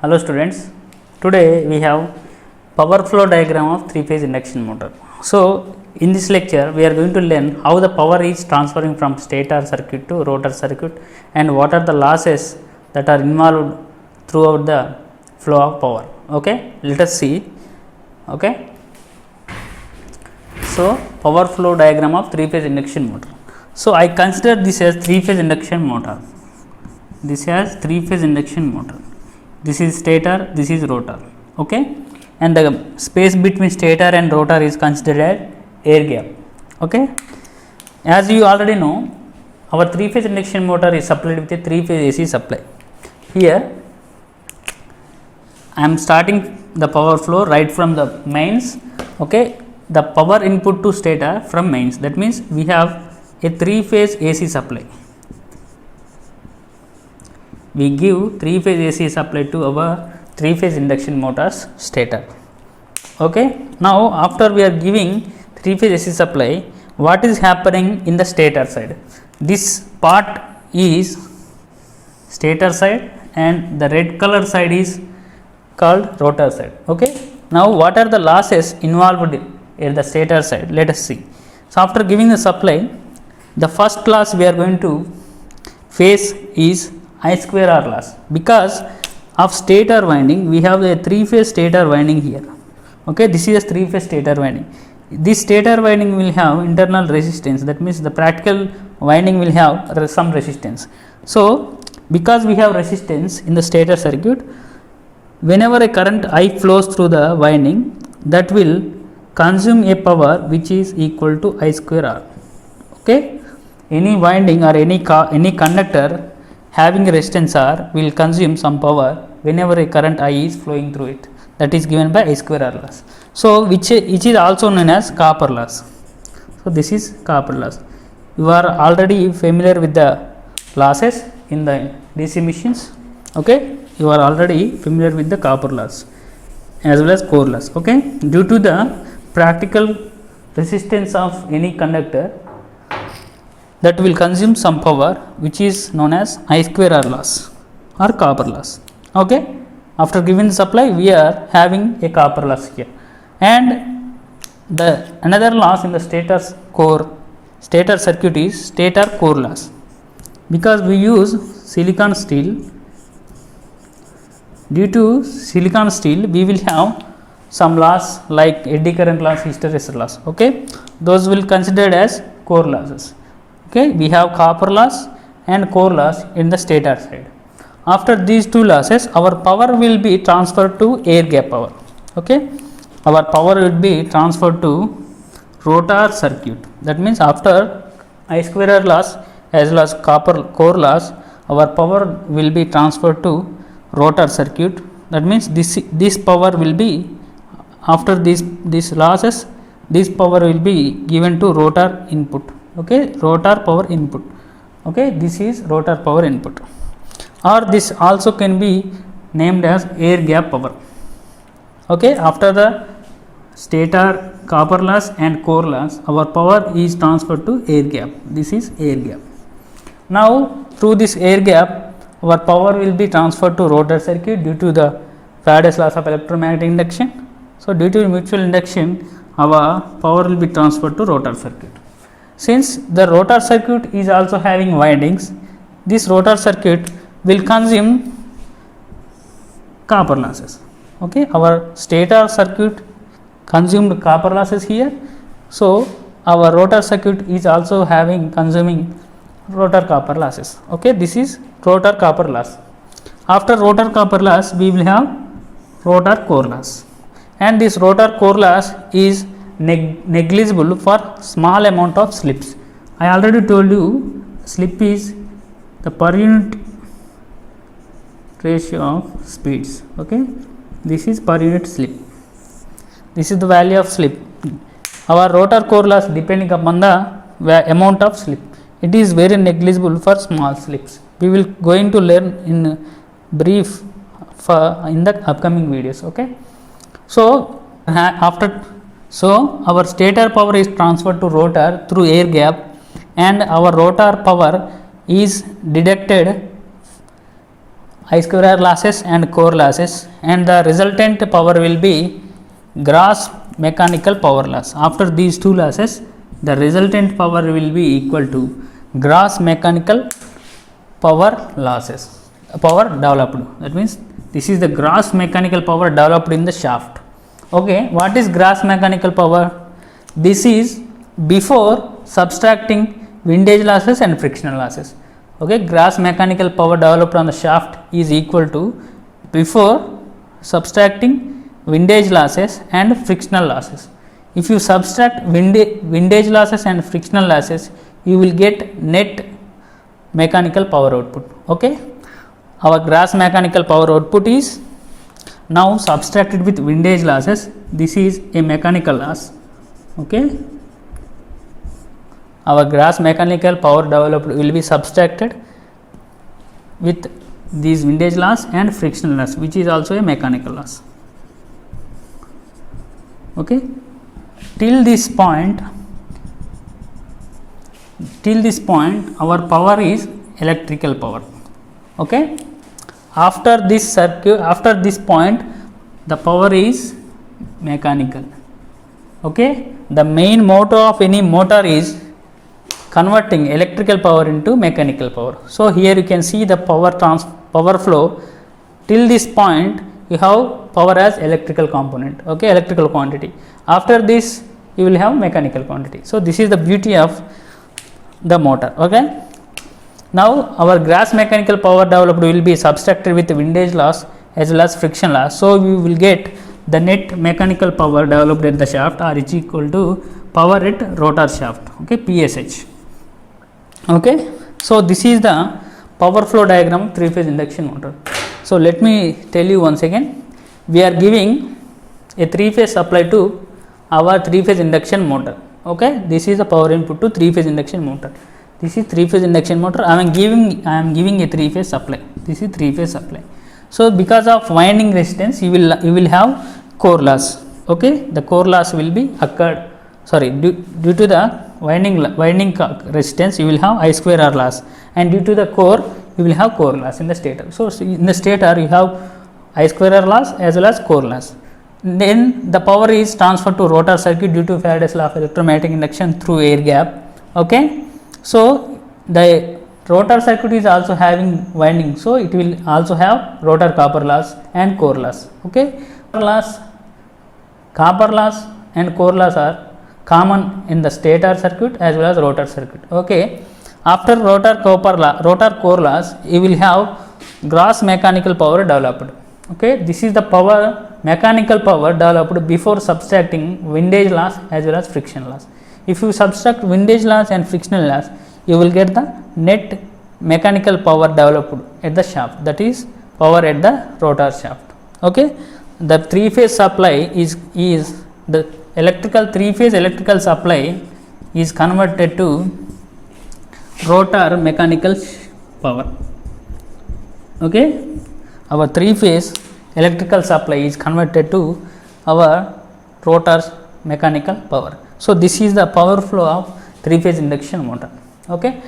Hello students, today we have power flow diagram of 3-phase induction motor. So, in this lecture we are going to learn how the power is transferring from stator circuit to rotor circuit and what are the losses that are involved throughout the flow of power. Okay, let us see. Okay. So, power flow diagram of 3-phase induction motor. So, I consider this as 3-phase induction motor. This as 3-phase induction motor. This is stator, this is rotor. Okay, and the space between stator and rotor is considered as air gap. Okay, as you already know, our 3-phase induction motor is supplied with a 3-phase AC supply. Here, I am starting the power flow right from the mains. Okay, the power input to stator from mains. That means we have a 3-phase AC supply. We give 3-phase AC supply to our 3-phase induction motors stator. Okay. Now, after we are giving 3-phase AC supply, what is happening in the stator side? This part is stator side and the red color side is called rotor side. Okay. Now, what are the losses involved in the stator side? Let us see. So, after giving the supply, the first loss we are going to face is I square R loss. Because of stator winding, we have a 3-phase stator winding here. Okay, this is a 3-phase stator winding. This stator winding will have internal resistance. That means the practical winding will have some resistance. So, because we have resistance in the stator circuit, whenever a current I flows through the winding, that will consume a power which is equal to I square R. Okay, any winding or any conductor having a resistance R will consume some power whenever a current I is flowing through it. That is given by I square R loss. So, which is also known as copper loss. So, this is copper loss. You are already familiar with the losses in the DC machines. Okay, you are already familiar with the copper loss as well as core loss. Okay, due to the practical resistance of any conductor, that will consume some power which is known as I square R loss or copper loss. Okay, after giving the supply, we are having a copper loss here, and the another loss in the stator circuit is stator core loss. Because we use silicon steel, due to silicon steel we will have some loss like eddy current loss, hysteresis loss. Okay, those will considered as core losses. Okay, we have copper loss and core loss in the stator side. After these two losses, our power will be transferred to air gap power. Okay, our power will be transferred to rotor circuit. That means after I square R loss as well as copper core loss, our power will be transferred to rotor circuit. That means this power will be, after these losses, this power will be given to rotor input. Okay, rotor power input. Okay, this is rotor power input, or this also can be named as air gap power. Okay, after the stator copper loss and core loss, our power is transferred to air gap. This is air gap. Now, through this air gap, our power will be transferred to rotor circuit due to the Faraday's laws of electromagnetic induction. So, due to mutual induction, our power will be transferred to rotor circuit. Since the rotor circuit is also having windings, this rotor circuit will consume copper losses. Okay, our stator circuit consumed copper losses here. So, our rotor circuit is also consuming rotor copper losses. Okay, this is rotor copper loss. After rotor copper loss, we will have rotor core loss, and this rotor core loss is negligible for small amount of slips. I already told you slip is the per unit ratio of speeds. Okay, this is per unit slip. This is the value of slip. Our rotor core loss depending upon the amount of slip. It is very negligible for small slips. We will going to learn in brief in the upcoming videos. Okay, so our stator power is transferred to rotor through air gap, and our rotor power is deducted I square R losses and core losses, and the resultant power will be gross mechanical power loss. After these two losses, the resultant power will be equal to gross mechanical power losses, power developed. That means this is the gross mechanical power developed in the shaft. Okay, what is gross mechanical power? This is before subtracting windage losses and frictional losses. Okay, gross mechanical power developed on the shaft is equal to before subtracting windage losses and frictional losses. If you subtract windage losses and frictional losses, you will get net mechanical power output. Okay, our gross mechanical power output is now subtracted with windage losses. This is a mechanical loss. Okay, our gross mechanical power developed will be subtracted with these windage loss and frictional loss, which is also a mechanical loss. Okay, till this point our power is electrical power. Okay, after this circuit, after this point, the power is mechanical. Okay, the main motto of any motor is converting electrical power into mechanical power. So here you can see the power flow. Till this point you have power as electrical component. Okay, electrical quantity. After this you will have mechanical quantity. So this is the beauty of the motor. Okay, now our gross mechanical power developed will be subtracted with windage loss as well as friction loss. So we will get the net mechanical power developed at the shaft are is equal to power at rotor shaft. Okay, PSH. Okay, so this is the power flow diagram of 3-phase induction motor. So let me tell you once again, we are giving a 3-phase supply to our 3-phase induction motor. Okay, this is the power input to 3-phase induction motor. This is 3-phase induction motor. I am giving a 3-phase supply. This is 3-phase supply. So because of winding resistance, you will have core loss. Okay, the core loss will be occurred. Sorry, due to the winding resistance, you will have I square R loss, and due to the core, you will have core loss in the stator. So in the stator, you have I square R loss as well as core loss. Then the power is transferred to rotor circuit due to Faraday's law of electromagnetic induction through air gap. Okay, so the rotor circuit is also having winding, so it will also have rotor copper loss and core loss. Okay, copper loss and core loss are common in the stator circuit as well as rotor circuit. Okay, after rotor core loss, you will have gross mechanical power developed. Okay, this is the mechanical power developed before subtracting windage loss as well as friction loss. If you subtract windage loss and frictional loss, you will get the net mechanical power developed at the shaft, that is power at the rotor shaft. Okay, the 3-phase supply is the electrical 3-phase electrical supply is converted to rotor mechanical power. Okay, our 3-phase electrical supply is converted to our rotor mechanical power. So this is the power flow of 3-phase induction motor. Okay.